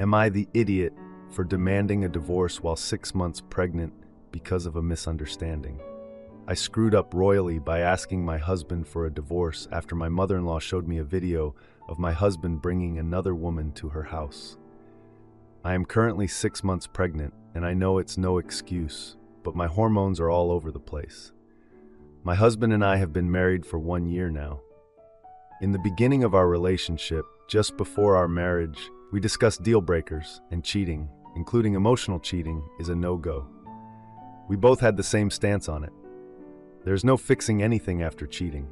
Am I the idiot for demanding a divorce while 6 months pregnant because of a misunderstanding? I screwed up royally by asking my husband for a divorce after my mother-in-law showed me a video of my husband bringing another woman to her house. I am currently 6 months pregnant, and I know it's no excuse, but my hormones are all over the place. My husband and I have been married for 1 year now. In the beginning of our relationship, just before our marriage, we discussed deal breakers, and cheating, including emotional cheating, is a no-go. We both had the same stance on it. There's no fixing anything after cheating.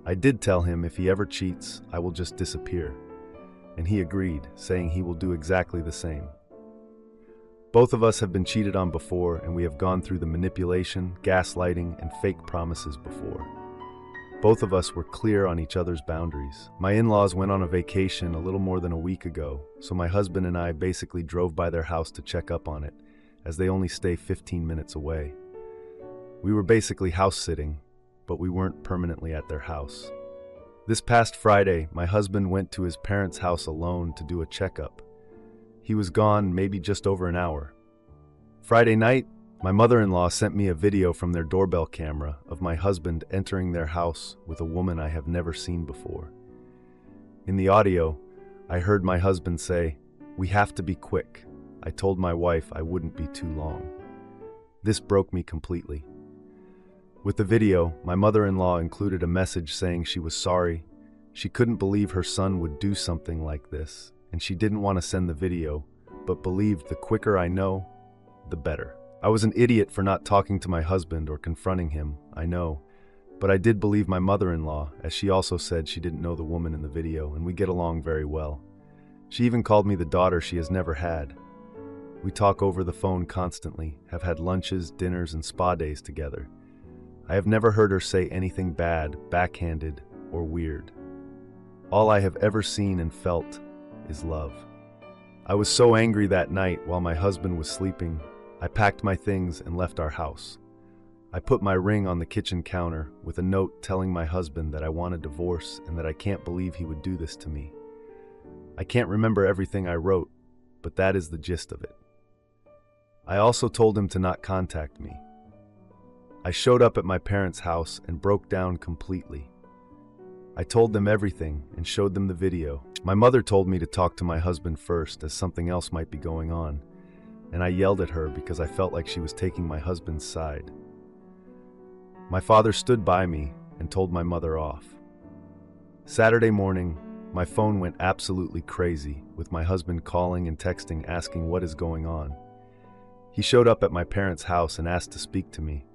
I did tell him if he ever cheats, I will just disappear. And he agreed, saying he will do exactly the same. Both of us have been cheated on before, and we have gone through the manipulation, gaslighting, and fake promises before. Both of us were clear on each other's boundaries. My in-laws went on a vacation a little more than a week ago, so my husband and I basically drove by their house to check up on it, as they only stay 15 minutes away. We were basically house-sitting, but we weren't permanently at their house. This past Friday, my husband went to his parents' house alone to do a checkup. He was gone maybe just over an hour. Friday night, my mother-in-law sent me a video from their doorbell camera of my husband entering their house with a woman I have never seen before. In the audio, I heard my husband say, "We have to be quick. I told my wife I wouldn't be too long." This broke me completely. With the video, my mother-in-law included a message saying she was sorry, she couldn't believe her son would do something like this, and she didn't want to send the video, but believed the quicker I know, the better. I was an idiot for not talking to my husband or confronting him, I know, but I did believe my mother-in-law, as she also said she didn't know the woman in the video, and we get along very well. She even called me the daughter she has never had. We talk over the phone constantly, have had lunches, dinners, and spa days together. I have never heard her say anything bad, backhanded, or weird. All I have ever seen and felt is love. I was so angry that night while my husband was sleeping, I packed my things and left our house. I put my ring on the kitchen counter with a note telling my husband that I want a divorce and that I can't believe he would do this to me. I can't remember everything I wrote, but that is the gist of it. I also told him to not contact me. I showed up at my parents' house and broke down completely. I told them everything and showed them the video. My mother told me to talk to my husband first as something else might be going on, and I yelled at her because I felt like she was taking my husband's side. My father stood by me and told my mother off. Saturday morning, my phone went absolutely crazy with my husband calling and texting asking what is going on. He showed up at my parents' house and asked to speak to me,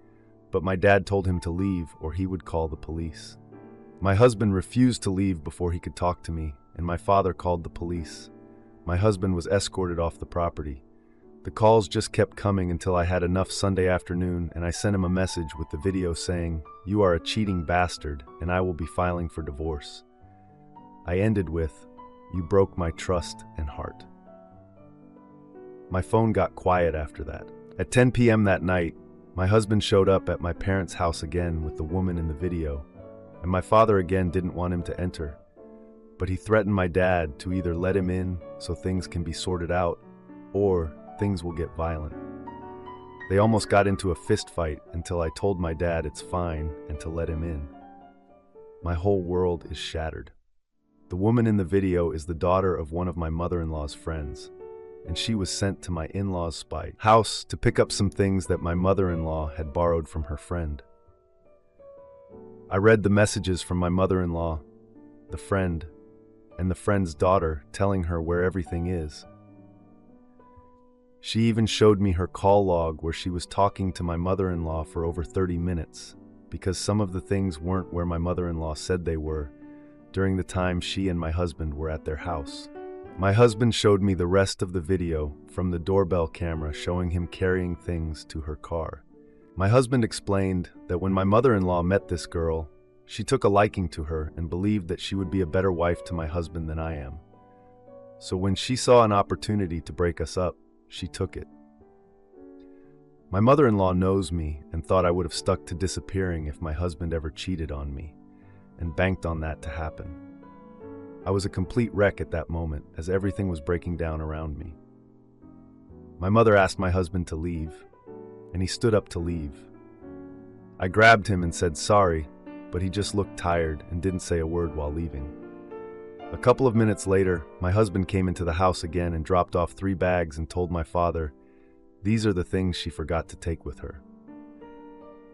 but my dad told him to leave or he would call the police. My husband refused to leave before he could talk to me, and my father called the police. My husband was escorted off the property. The calls just kept coming until I had enough Sunday afternoon, and I sent him a message with the video saying, "You are a cheating bastard, and I will be filing for divorce." I ended with, "You broke my trust and heart." My phone got quiet after that. At 10 p.m. that night, my husband showed up at my parents' house again with the woman in the video, and my father again didn't want him to enter, but he threatened my dad to either let him in so things can be sorted out, or things will get violent. They almost got into a fist fight until I told my dad it's fine and to let him in. My whole world is shattered. The woman in the video is the daughter of one of my mother-in-law's friends, and she was sent to my in-law's house to pick up some things that my mother-in-law had borrowed from her friend. I read the messages from my mother-in-law, the friend, and the friend's daughter telling her where everything is. She even showed me her call log where she was talking to my mother-in-law for over 30 minutes because some of the things weren't where my mother-in-law said they were during the time she and my husband were at their house. My husband showed me the rest of the video from the doorbell camera showing him carrying things to her car. My husband explained that when my mother-in-law met this girl, she took a liking to her and believed that she would be a better wife to my husband than I am. So when she saw an opportunity to break us up, she took it. My mother-in-law knows me and thought I would have stuck to disappearing if my husband ever cheated on me, and banked on that to happen. I was a complete wreck at that moment as everything was breaking down around me. My mother asked my husband to leave, and he stood up to leave. I grabbed him and said sorry, but he just looked tired and didn't say a word while leaving. A couple of minutes later, my husband came into the house again and dropped off 3 bags and told my father, "These are the things she forgot to take with her."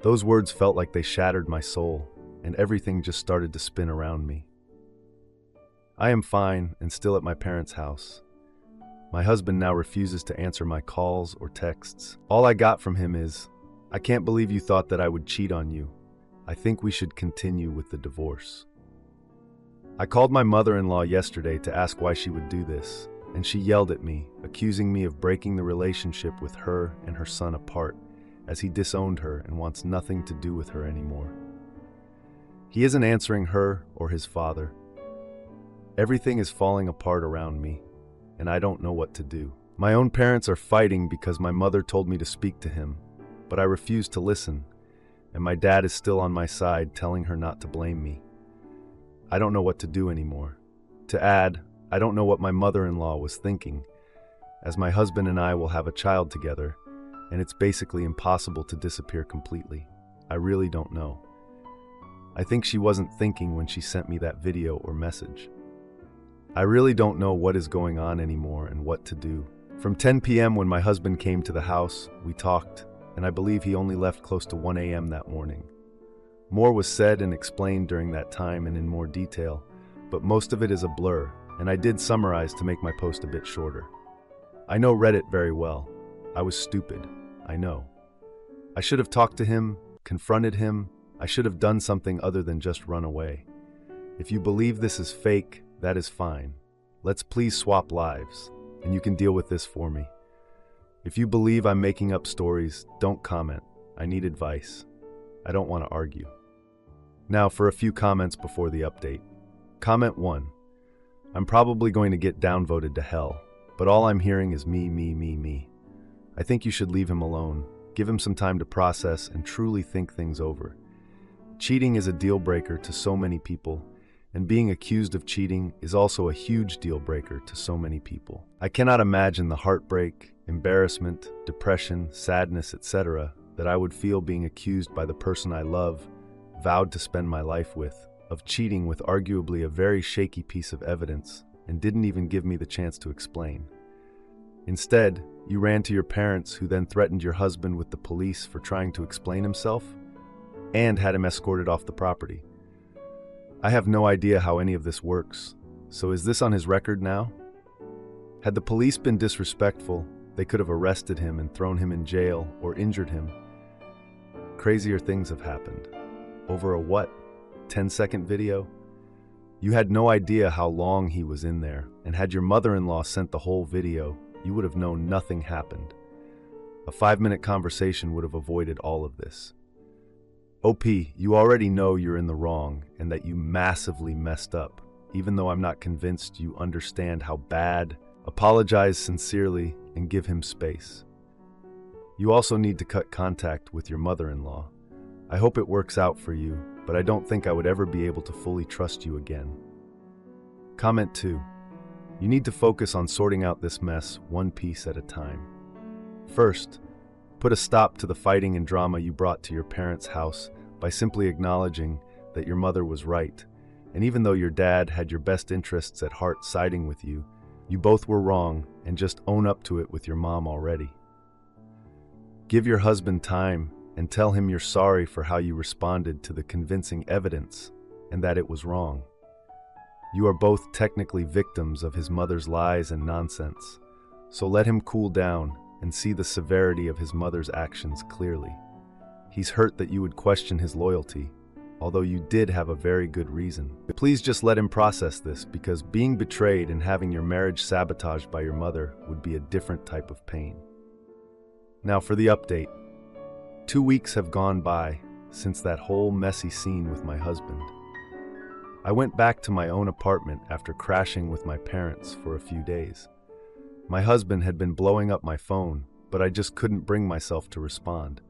Those words felt like they shattered my soul, and everything just started to spin around me. I am fine and still at my parents' house. My husband now refuses to answer my calls or texts. All I got from him is, "I can't believe you thought that I would cheat on you. I think we should continue with the divorce." I called my mother-in-law yesterday to ask why she would do this, and she yelled at me, accusing me of breaking the relationship with her and her son apart, as he disowned her and wants nothing to do with her anymore. He isn't answering her or his father. Everything is falling apart around me, and I don't know what to do. My own parents are fighting because my mother told me to speak to him, but I refuse to listen, and my dad is still on my side telling her not to blame me. I don't know what to do anymore. To add, I don't know what my mother-in-law was thinking, as my husband and I will have a child together, and it's basically impossible to disappear completely. I really don't know. I think she wasn't thinking when she sent me that video or message. I really don't know what is going on anymore and what to do. From 10 p.m. when my husband came to the house, we talked, and I believe he only left close to 1 a.m. that morning. More was said and explained during that time and in more detail, but most of it is a blur, and I did summarize to make my post a bit shorter. I know Reddit very well. I was stupid, I know. I should have talked to him, confronted him. I should have done something other than just run away. If you believe this is fake, that is fine. Let's please swap lives, and you can deal with this for me. If you believe I'm making up stories, don't comment. I need advice. I don't want to argue. Now for a few comments before the update. Comment 1. I'm probably going to get downvoted to hell, but all I'm hearing is me. I think you should leave him alone, give him some time to process and truly think things over. Cheating is a deal breaker to so many people, and being accused of cheating is also a huge deal breaker to so many people. I cannot imagine the heartbreak, embarrassment, depression, sadness, etc. that I would feel being accused by the person I love, vowed to spend my life with, of cheating with arguably a very shaky piece of evidence, and didn't even give me the chance to explain. Instead, you ran to your parents, who then threatened your husband with the police for trying to explain himself, and had him escorted off the property. I have no idea how any of this works, so is this on his record now? Had the police been disrespectful, they could have arrested him and thrown him in jail or injured him. Crazier things have happened. Over a what? 10-second video? You had no idea how long he was in there, and had your mother-in-law sent the whole video, you would have known nothing happened. A 5-minute conversation would have avoided all of this. OP, you already know you're in the wrong and that you massively messed up, even though I'm not convinced you understand how bad. Apologize sincerely and give him space. You also need to cut contact with your mother-in-law. I hope it works out for you, but I don't think I would ever be able to fully trust you again. Comment 2. You need to focus on sorting out this mess one piece at a time. First, put a stop to the fighting and drama you brought to your parents' house by simply acknowledging that your mother was right, and even though your dad had your best interests at heart siding with you, you both were wrong, and just own up to it with your mom already. Give your husband time and tell him you're sorry for how you responded to the convincing evidence and that it was wrong. You are both technically victims of his mother's lies and nonsense, so let him cool down and see the severity of his mother's actions clearly. He's hurt that you would question his loyalty, although you did have a very good reason. Please just let him process this, because being betrayed and having your marriage sabotaged by your mother would be a different type of pain. Now for the update. 2 weeks have gone by since that whole messy scene with my husband. I went back to my own apartment after crashing with my parents for a few days. My husband had been blowing up my phone, but I just couldn't bring myself to respond.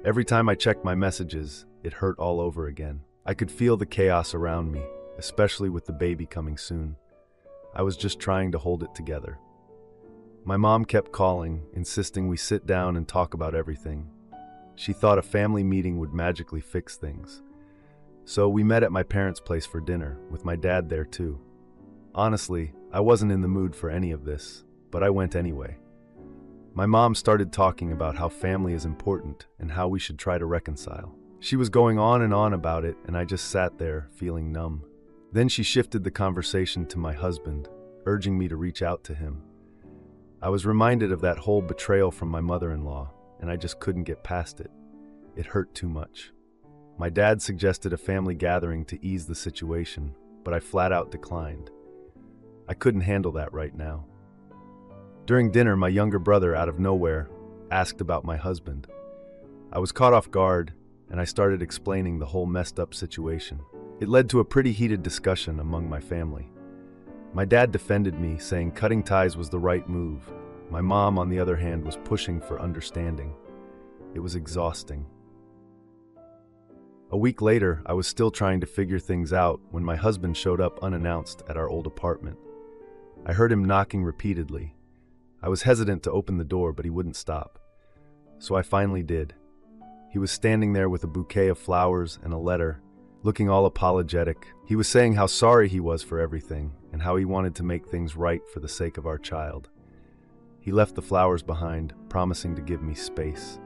Every time I checked my messages, it hurt all over again. I could feel the chaos around me, especially with the baby coming soon. I was just trying to hold it together. My mom kept calling, insisting we sit down and talk about everything. She thought a family meeting would magically fix things. So we met at my parents' place for dinner, with my dad there too. Honestly, I wasn't in the mood for any of this, but I went anyway. My mom started talking about how family is important and how we should try to reconcile. She was going on and on about it, and I just sat there, feeling numb. Then she shifted the conversation to my husband, urging me to reach out to him. I was reminded of that whole betrayal from my mother-in-law, and I just couldn't get past it. It hurt too much. My dad suggested a family gathering to ease the situation, but I flat out declined. I couldn't handle that right now. During dinner, my younger brother, out of nowhere, asked about my husband. I was caught off guard, and I started explaining the whole messed up situation. It led to a pretty heated discussion among my family. My dad defended me, saying cutting ties was the right move. My mom, on the other hand, was pushing for understanding. It was exhausting. A week later, I was still trying to figure things out when my husband showed up unannounced at our old apartment. I heard him knocking repeatedly. I was hesitant to open the door, but he wouldn't stop. So I finally did. He was standing there with a bouquet of flowers and a letter, looking all apologetic. He was saying how sorry he was for everything and how he wanted to make things right for the sake of our child. He left the flowers behind, promising to give me space.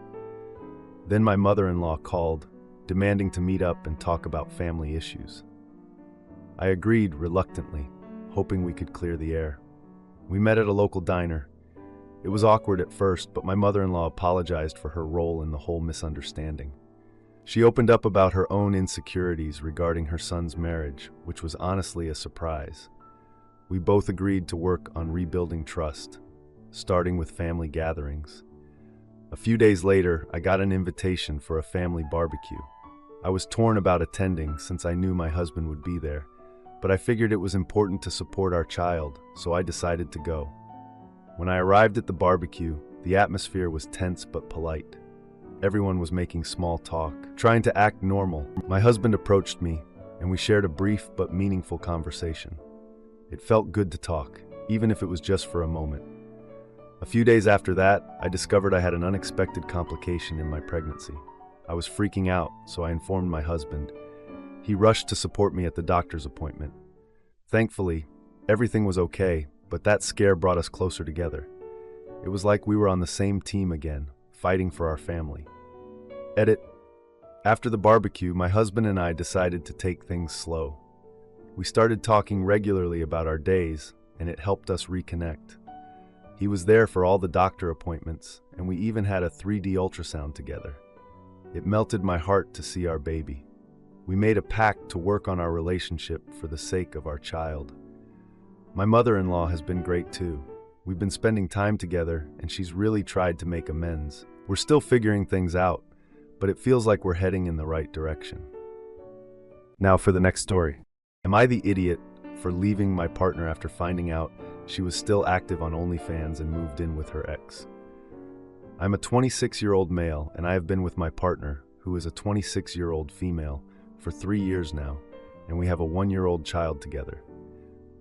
Then my mother-in-law called, demanding to meet up and talk about family issues. I agreed reluctantly, hoping we could clear the air. We met at a local diner. It was awkward at first, but my mother-in-law apologized for her role in the whole misunderstanding. She opened up about her own insecurities regarding her son's marriage, which was honestly a surprise. We both agreed to work on rebuilding trust, starting with family gatherings. A few days later, I got an invitation for a family barbecue. I was torn about attending since I knew my husband would be there, but I figured it was important to support our child, so I decided to go. When I arrived at the barbecue, the atmosphere was tense but polite. Everyone was making small talk, trying to act normal. My husband approached me, and we shared a brief but meaningful conversation. It felt good to talk, even if it was just for a moment. A few days after that, I discovered I had an unexpected complication in my pregnancy. I was freaking out, so I informed my husband. He rushed to support me at the doctor's appointment. Thankfully, everything was okay, but that scare brought us closer together. It was like we were on the same team again, fighting for our family. Edit. After the barbecue, my husband and I decided to take things slow. We started talking regularly about our days, and it helped us reconnect. He was there for all the doctor appointments, and we even had a 3D ultrasound together. It melted my heart to see our baby. We made a pact to work on our relationship for the sake of our child. My mother-in-law has been great too. We've been spending time together, and she's really tried to make amends. We're still figuring things out, but it feels like we're heading in the right direction. Now for the next story. Am I the idiot for leaving my partner after finding out she was still active on OnlyFans and moved in with her ex? I'm a 26-year-old male, and I have been with my partner, who is a 26-year-old female, for 3 years now, and we have a 1-year-old child together.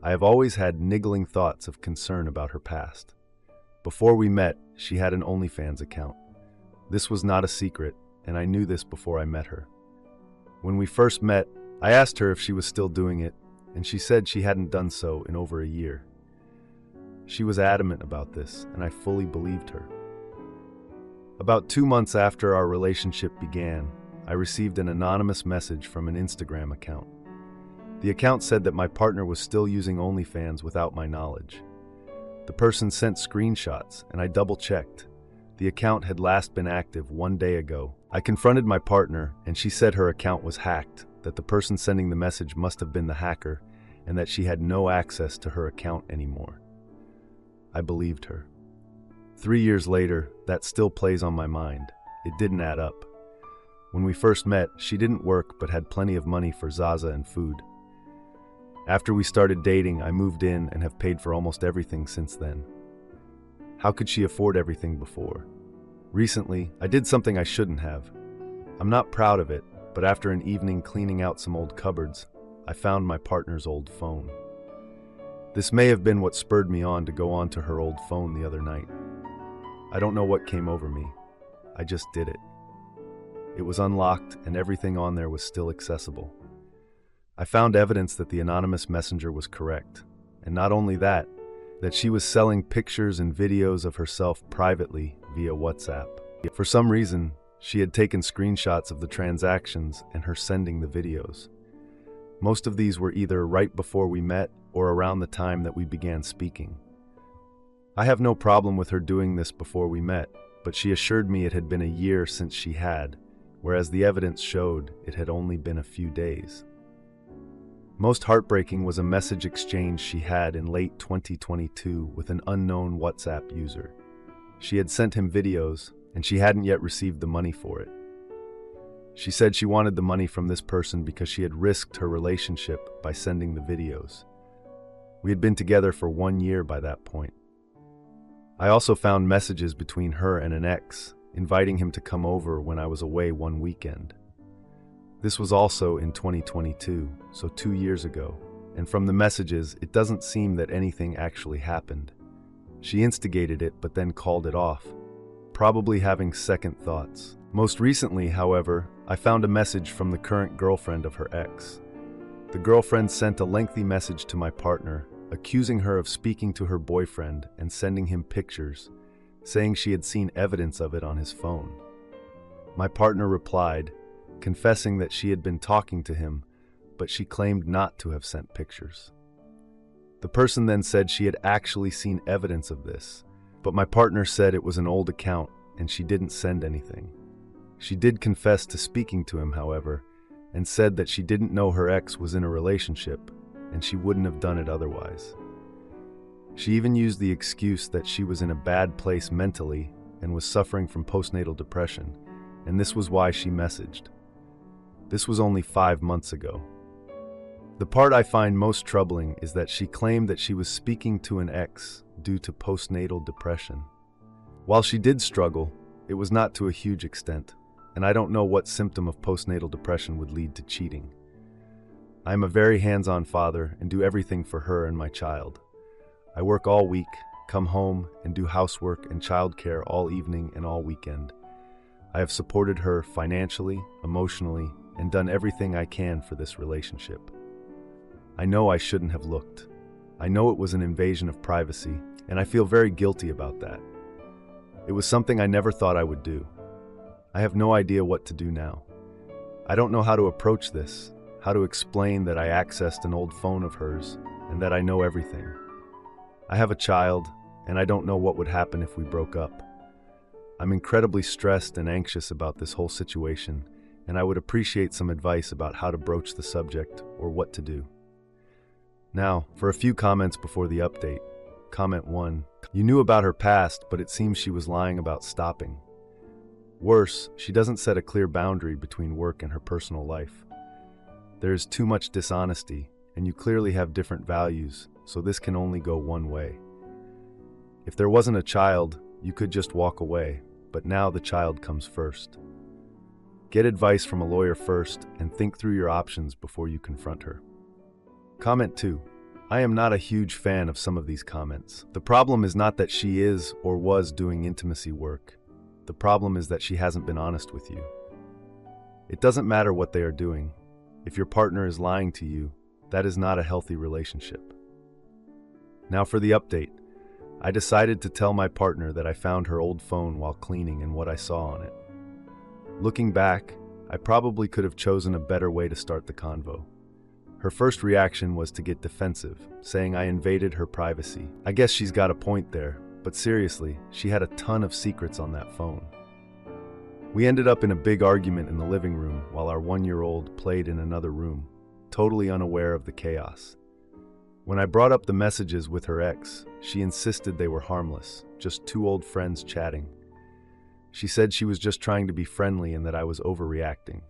I have always had niggling thoughts of concern about her past. Before we met, she had an OnlyFans account. This was not a secret, and I knew this before I met her. When we first met, I asked her if she was still doing it, and she said she hadn't done so in over a year. She was adamant about this, and I fully believed her. About 2 months after our relationship began, I received an anonymous message from an Instagram account. The account said that my partner was still using OnlyFans without my knowledge. The person sent screenshots, and I double-checked. The account had last been active 1 day ago. I confronted my partner, and she said her account was hacked, that the person sending the message must have been the hacker, and that she had no access to her account anymore. I believed her. 3 years later, that still plays on my mind. It didn't add up. When we first met, she didn't work but had plenty of money for Zaza and food. After we started dating, I moved in and have paid for almost everything since then. How could she afford everything before? Recently, I did something I shouldn't have. I'm not proud of it, but after an evening cleaning out some old cupboards, I found my partner's old phone. This may have been what spurred me on to go onto her old phone the other night. I don't know what came over me. I just did it. It was unlocked and everything on there was still accessible. I found evidence that the anonymous messenger was correct. And not only that she was selling pictures and videos of herself privately via WhatsApp. For some reason, she had taken screenshots of the transactions and her sending the videos. Most of these were either right before we met or around the time that we began speaking. I have no problem with her doing this before we met, but she assured me it had been a year since she had, whereas the evidence showed it had only been a few days. Most heartbreaking was a message exchange she had in late 2022 with an unknown WhatsApp user. She had sent him videos, and she hadn't yet received the money for it. She said she wanted the money from this person because she had risked her relationship by sending the videos. We had been together for 1 year by that point. I also found messages between her and an ex, inviting him to come over when I was away one weekend. This was also in 2022, so 2 years ago, and from the messages, it doesn't seem that anything actually happened. She instigated it but then called it off, probably having second thoughts. Most recently, however, I found a message from the current girlfriend of her ex. The girlfriend sent a lengthy message to my partner, accusing her of speaking to her boyfriend and sending him pictures, saying she had seen evidence of it on his phone. My partner replied, confessing that she had been talking to him, but she claimed not to have sent pictures. The person then said she had actually seen evidence of this, but my partner said it was an old account and she didn't send anything. She did confess to speaking to him, however, and said that she didn't know her ex was in a relationship and she wouldn't have done it otherwise. She even used the excuse that she was in a bad place mentally and was suffering from postnatal depression, and this was why she messaged. This was only 5 months ago. The part I find most troubling is that she claimed that she was speaking to an ex due to postnatal depression. While she did struggle, it was not to a huge extent, and I don't know what symptom of postnatal depression would lead to cheating. I am a very hands-on father and do everything for her and my child. I work all week, come home, and do housework and childcare all evening and all weekend. I have supported her financially, emotionally, and done everything I can for this relationship. I know I shouldn't have looked. I know it was an invasion of privacy, and I feel very guilty about that. It was something I never thought I would do. I have no idea what to do now. I don't know how to approach this, how to explain that I accessed an old phone of hers and that I know everything. I have a child, and I don't know what would happen if we broke up. I'm incredibly stressed and anxious about this whole situation, and I would appreciate some advice about how to broach the subject or what to do. Now, for a few comments before the update. Comment 1. You knew about her past, but it seems she was lying about stopping. Worse, she doesn't set a clear boundary between work and her personal life. There is too much dishonesty, and you clearly have different values, so this can only go one way. If there wasn't a child, you could just walk away, but now the child comes first. Get advice from a lawyer first and think through your options before you confront her. Comment 2. I am not a huge fan of some of these comments. The problem is not that she is or was doing intimacy work. The problem is that she hasn't been honest with you. It doesn't matter what they are doing. If your partner is lying to you, that is not a healthy relationship. Now for the update. I decided to tell my partner that I found her old phone while cleaning and what I saw on it. Looking back, I probably could have chosen a better way to start the convo. Her first reaction was to get defensive, saying I invaded her privacy. I guess she's got a point there, but seriously, she had a ton of secrets on that phone. We ended up in a big argument in the living room while our 1-year-old played in another room, totally unaware of the chaos. When I brought up the messages with her ex, she insisted they were harmless, just 2 old friends chatting. She said she was just trying to be friendly and that I was overreacting.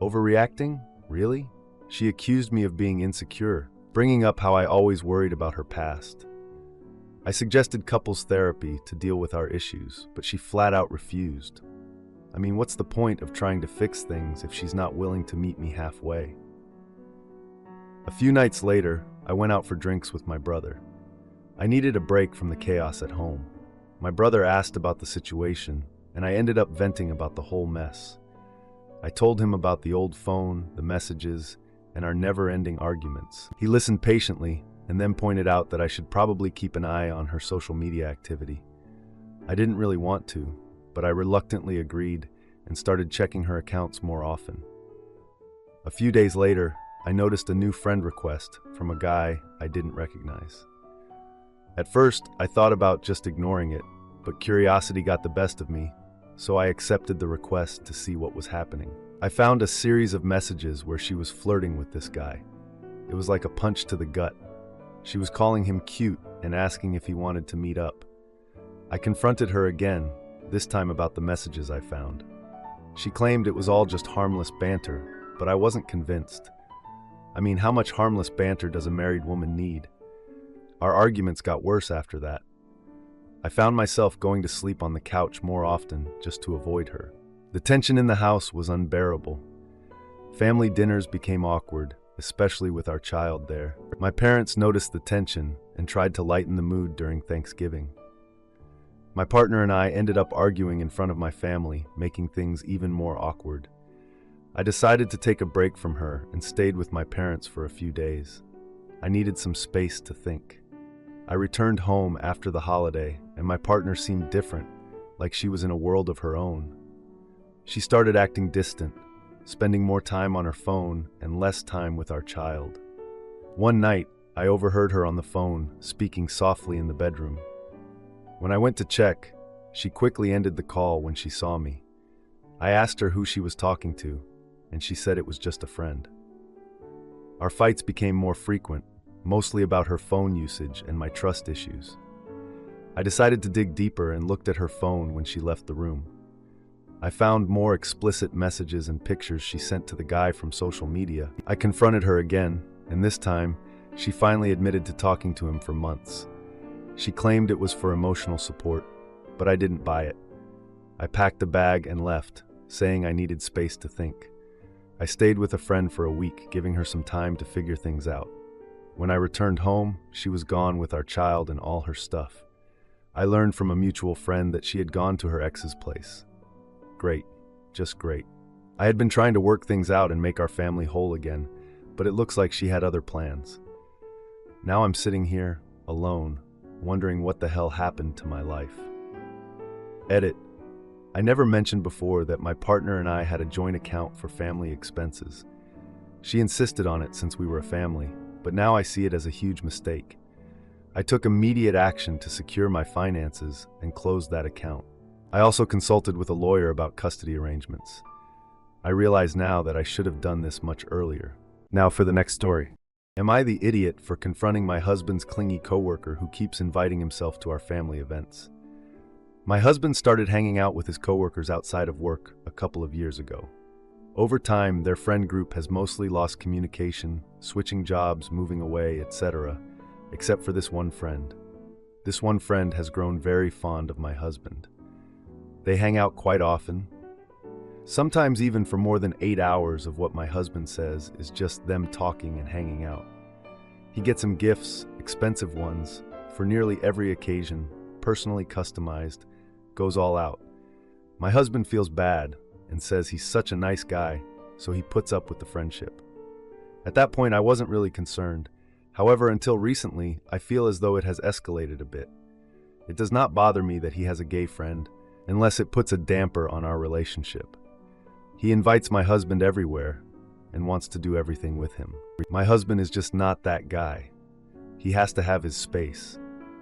Overreacting? Really? She accused me of being insecure, bringing up how I always worried about her past. I suggested couples therapy to deal with our issues, but she flat out refused. I mean, what's the point of trying to fix things if she's not willing to meet me halfway? A few nights later, I went out for drinks with my brother. I needed a break from the chaos at home. My brother asked about the situation, and I ended up venting about the whole mess. I told him about the old phone, the messages, and our never-ending arguments. He listened patiently and then pointed out that I should probably keep an eye on her social media activity. I didn't really want to, but I reluctantly agreed and started checking her accounts more often. A few days later, I noticed a new friend request from a guy I didn't recognize. At first, I thought about just ignoring it, but curiosity got the best of me, so I accepted the request to see what was happening. I found a series of messages where she was flirting with this guy. It was like a punch to the gut. She was calling him cute and asking if he wanted to meet up. I confronted her again, this time about the messages I found. She claimed it was all just harmless banter, but I wasn't convinced. I mean, how much harmless banter does a married woman need? Our arguments got worse after that. I found myself going to sleep on the couch more often just to avoid her. The tension in the house was unbearable. Family dinners became awkward, especially with our child there. My parents noticed the tension and tried to lighten the mood during Thanksgiving. My partner and I ended up arguing in front of my family, making things even more awkward. I decided to take a break from her and stayed with my parents for a few days. I needed some space to think. I returned home after the holiday, and my partner seemed different, like she was in a world of her own. She started acting distant, spending more time on her phone and less time with our child. One night, I overheard her on the phone, speaking softly in the bedroom. When I went to check, she quickly ended the call when she saw me. I asked her who she was talking to, and she said it was just a friend. Our fights became more frequent, mostly about her phone usage and my trust issues. I decided to dig deeper and looked at her phone when she left the room. I found more explicit messages and pictures she sent to the guy from social media. I confronted her again, and this time, she finally admitted to talking to him for months. She claimed it was for emotional support, but I didn't buy it. I packed a bag and left, saying I needed space to think. I stayed with a friend for a week, giving her some time to figure things out. When I returned home, she was gone with our child and all her stuff. I learned from a mutual friend that she had gone to her ex's place. Great, just great. I had been trying to work things out and make our family whole again, but it looks like she had other plans. Now I'm sitting here, alone, wondering what the hell happened to my life. Edit. I never mentioned before that my partner and I had a joint account for family expenses. She insisted on it since we were a family, but now I see it as a huge mistake. I took immediate action to secure my finances and closed that account. I also consulted with a lawyer about custody arrangements. I realize now that I should have done this much earlier. Now for the next story. Am I the idiot for confronting my husband's clingy coworker who keeps inviting himself to our family events? My husband started hanging out with his coworkers outside of work a couple of years ago. Over time, their friend group has mostly lost communication, switching jobs, moving away, etc., except for this one friend. This one friend has grown very fond of my husband. They hang out quite often, sometimes even for more than 8 hours of what my husband says is just them talking and hanging out. He gets him gifts, expensive ones, for nearly every occasion, personally customized, goes all out. My husband feels bad and says he's such a nice guy, so he puts up with the friendship. At that point, I wasn't really concerned. However, until recently, I feel as though it has escalated a bit. It does not bother me that he has a gay friend, unless it puts a damper on our relationship. He invites my husband everywhere and wants to do everything with him. My husband is just not that guy. He has to have his space,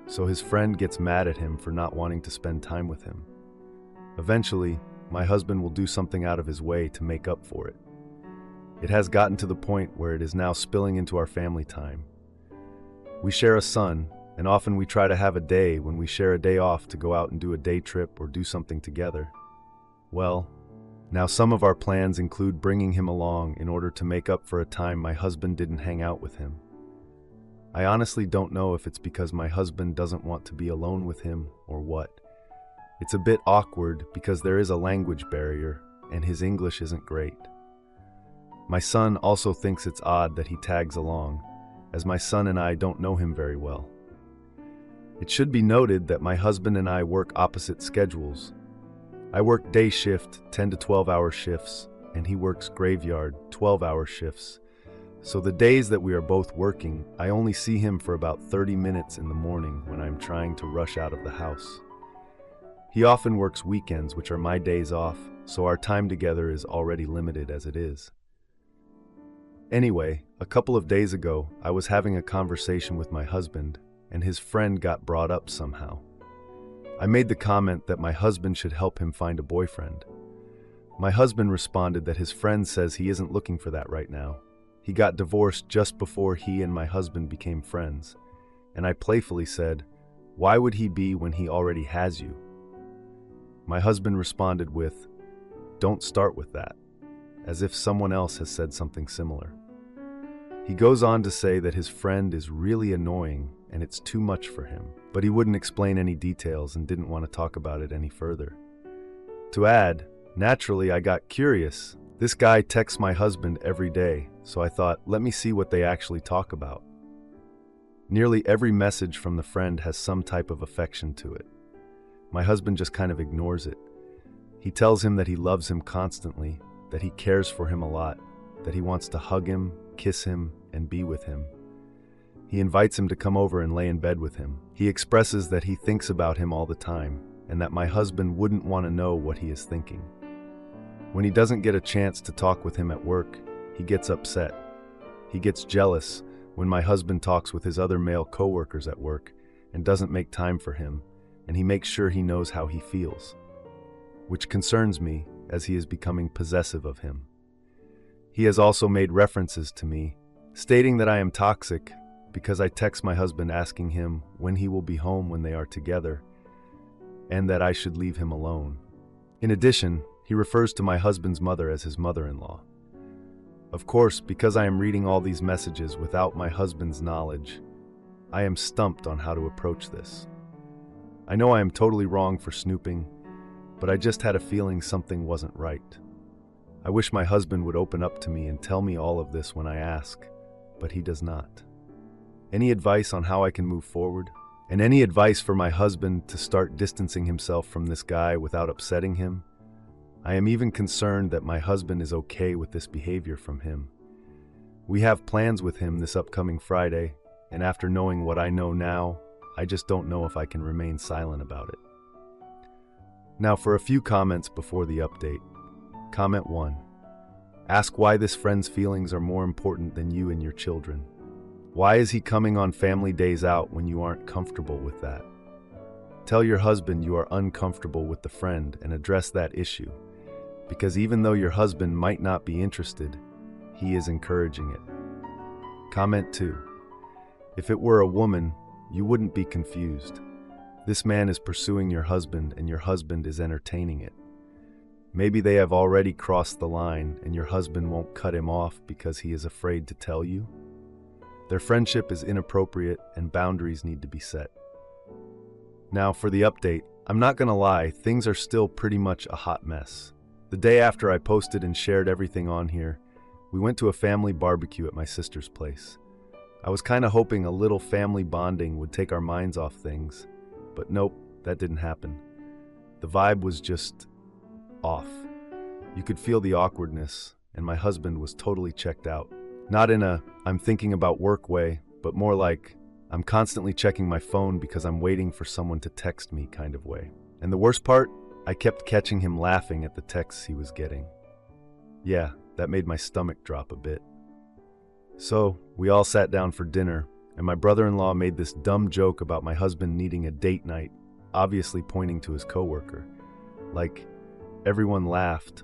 so his friend gets mad at him for not wanting to spend time with him. Eventually, my husband will do something out of his way to make up for it. It has gotten to the point where it is now spilling into our family time. We share a son, and often we try to have a day when we share a day off to go out and do a day trip or do something together. Well, now some of our plans include bringing him along in order to make up for a time my husband didn't hang out with him. I honestly don't know if it's because my husband doesn't want to be alone with him or what. It's a bit awkward because there is a language barrier and his English isn't great. My son also thinks it's odd that he tags along, as my son and I don't know him very well. It should be noted that my husband and I work opposite schedules. I work day shift, 10 to 12-hour shifts, and he works graveyard, 12-hour shifts. So the days that we are both working, I only see him for about 30 minutes in the morning when I'm trying to rush out of the house. He often works weekends, which are my days off, so our time together is already limited as it is. Anyway, a couple of days ago, I was having a conversation with my husband, and his friend got brought up somehow. I made the comment that my husband should help him find a boyfriend. My husband responded that his friend says he isn't looking for that right now. He got divorced just before he and my husband became friends, and I playfully said, "Why would he be when he already has you?" My husband responded with, "Don't start with that," as if someone else has said something similar. He goes on to say that his friend is really annoying and it's too much for him, but he wouldn't explain any details and didn't want to talk about it any further. To add, naturally I got curious. This guy texts my husband every day, so I thought, let me see what they actually talk about. Nearly every message from the friend has some type of affection to it. My husband just kind of ignores it. He tells him that he loves him constantly, that he cares for him a lot, that he wants to hug him, kiss him, and be with him. He invites him to come over and lay in bed with him. He expresses that he thinks about him all the time, and that my husband wouldn't want to know what he is thinking. When he doesn't get a chance to talk with him at work, he gets upset. He gets jealous when my husband talks with his other male coworkers at work and doesn't make time for him, and he makes sure he knows how he feels, which concerns me as he is becoming possessive of him. He has also made references to me, stating that I am toxic because I text my husband asking him when he will be home when they are together, and that I should leave him alone. In addition, he refers to my husband's mother as his mother-in-law. Of course, because I am reading all these messages without my husband's knowledge, I am stumped on how to approach this. I know I am totally wrong for snooping, but I just had a feeling something wasn't right. I wish my husband would open up to me and tell me all of this when I ask, but he does not. Any advice on how I can move forward? And any advice for my husband to start distancing himself from this guy without upsetting him? I am even concerned that my husband is okay with this behavior from him. We have plans with him this upcoming Friday, and after knowing what I know now, I just don't know if I can remain silent about it. Now for a few comments before the update. Comment 1. Ask why this friend's feelings are more important than you and your children. Why is he coming on family days out when you aren't comfortable with that? Tell your husband you are uncomfortable with the friend and address that issue, because even though your husband might not be interested, he is encouraging it. Comment 2. If it were a woman, you wouldn't be confused. This man is pursuing your husband and your husband is entertaining it. Maybe they have already crossed the line and your husband won't cut him off because he is afraid to tell you. Their friendship is inappropriate and boundaries need to be set. Now for the update, I'm not gonna lie, things are still pretty much a hot mess. The day after I posted and shared everything on here, we went to a family barbecue at my sister's place. I was kinda hoping a little family bonding would take our minds off things, but nope, that didn't happen. The vibe was just off. You could feel the awkwardness, and my husband was totally checked out. Not in a I'm thinking about work way, but more like I'm constantly checking my phone because I'm waiting for someone to text me kind of way. And the worst part, I kept catching him laughing at the texts he was getting. Yeah, that made my stomach drop a bit. So, we all sat down for dinner, and my brother-in-law made this dumb joke about my husband needing a date night, obviously pointing to his coworker. Like, everyone laughed,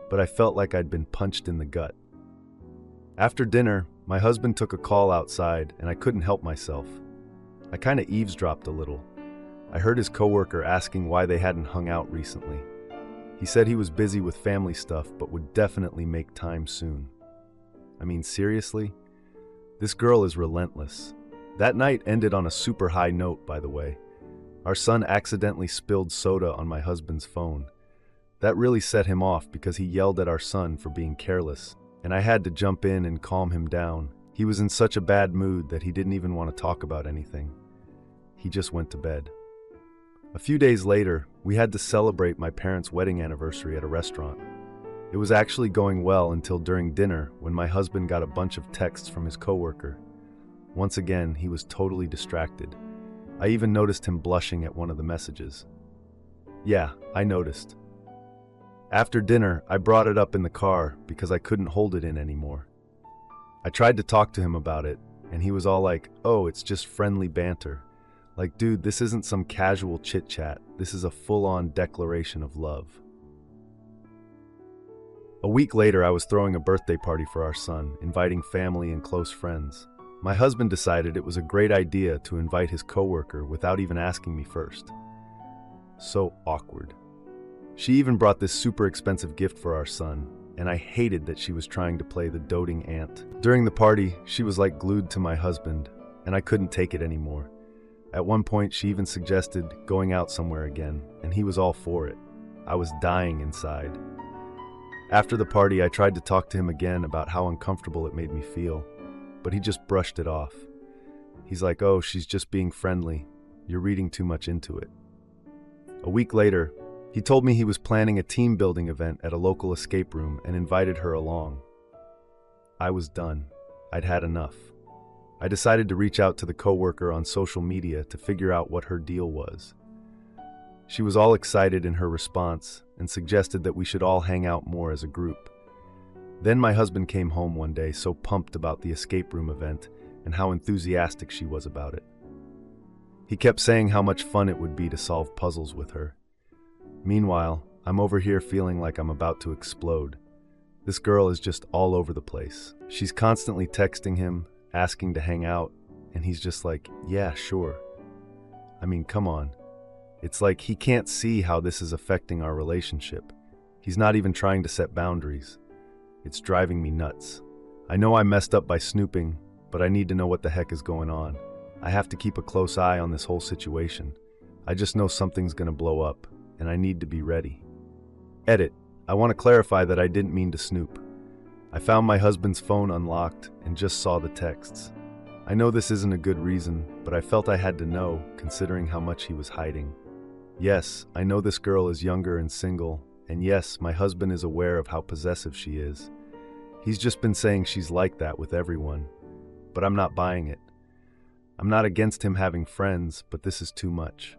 but I felt like I'd been punched in the gut. After dinner, my husband took a call outside, and I couldn't help myself. I kinda eavesdropped a little. I heard his coworker asking why they hadn't hung out recently. He said he was busy with family stuff, but would definitely make time soon. I mean, seriously? This girl is relentless. That night ended on a super high note, by the way. Our son accidentally spilled soda on my husband's phone. That really set him off because he yelled at our son for being careless. and I had to jump in and calm him down. He was in such a bad mood that he didn't even want to talk about anything. He just went to bed. A few days later, we had to celebrate my parents' wedding anniversary at a restaurant. It was actually going well until during dinner when my husband got a bunch of texts from his coworker. Once again, he was totally distracted. I even noticed him blushing at one of the messages. Yeah, I noticed. After dinner, I brought it up in the car because I couldn't hold it in anymore. I tried to talk to him about it, and he was all like, "Oh, it's just friendly banter." Like, dude, this isn't some casual chit-chat. This is a full-on declaration of love. A week later, I was throwing a birthday party for our son, inviting family and close friends. My husband decided it was a great idea to invite his coworker without even asking me first. So awkward. She even brought this super expensive gift for our son, and I hated that she was trying to play the doting aunt. During the party, she was like glued to my husband, and I couldn't take it anymore. At one point, she even suggested going out somewhere again, and he was all for it. I was dying inside. After the party, I tried to talk to him again about how uncomfortable it made me feel, but he just brushed it off. He's like, "Oh, she's just being friendly. You're reading too much into it." A week later, he told me he was planning a team building event at a local escape room and invited her along. I was done. I'd had enough. I decided to reach out to the coworker on social media to figure out what her deal was. She was all excited in her response and suggested that we should all hang out more as a group. Then my husband came home one day so pumped about the escape room event and how enthusiastic she was about it. He kept saying how much fun it would be to solve puzzles with her. Meanwhile, I'm over here feeling like I'm about to explode. This girl is just all over the place. She's constantly texting him, asking to hang out, and he's just like, "Yeah, sure." I mean, come on. It's like he can't see how this is affecting our relationship. He's not even trying to set boundaries. It's driving me nuts. I know I messed up by snooping, but I need to know what the heck is going on. I have to keep a close eye on this whole situation. I just know something's gonna blow up, and I need to be ready. Edit. I want to clarify that I didn't mean to snoop. I found my husband's phone unlocked and just saw the texts. I know this isn't a good reason, but I felt I had to know, considering how much he was hiding. Yes, I know this girl is younger and single, and yes, my husband is aware of how possessive she is. He's just been saying she's like that with everyone, but I'm not buying it. I'm not against him having friends, but this is too much.